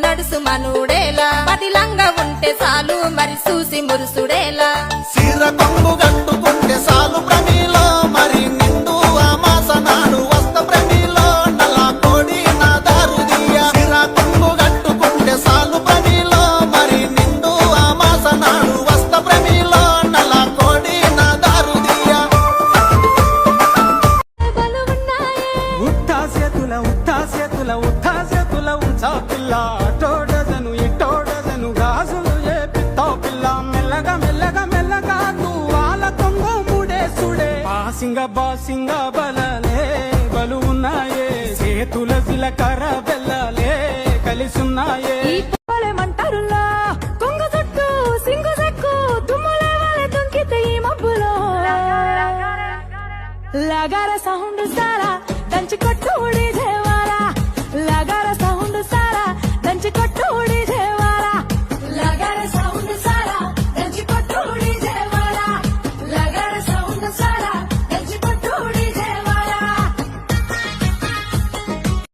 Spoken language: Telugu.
నడుసు మనుడేలా పదిలంగా ఉంటే చాలు మరి చూసి మురుసుడేలా సీర కొంగు కట్టుకుంటే సాలు ప్రమిలో మరి నిండు అమాస నాడు వస్త ప్రమిలో నల్ల కోడి నా దారుదియ సీర కొంగు కట్టుకుంటే సాలు ప్రమిలో మరి నిండు అమాస నాడు వస్త ప్రమిలో నల్ల కోడి నా దారుదియ ఉత్తా చేతుల ఉంచా పిల్ల టోడజను ఇటోడజను గాజులు చేపిస్తావు పిల్ల మెల్లగా మెల్లగా మెల్లగా వాళ్ళ కొంగు ముడేసుడే బాసింగ బలలే బలు ఉన్నాయే చేతుల జిలకర బెల్లలే కలిసున్నాయే మంటారులా కొంగ చుట్టూ సింగు చెక్కు తుమ్ములే వాళ్ళ తుంకితే ఈ మబ్బులో లగార సౌండ్ సారా దంచి కొట్టుడి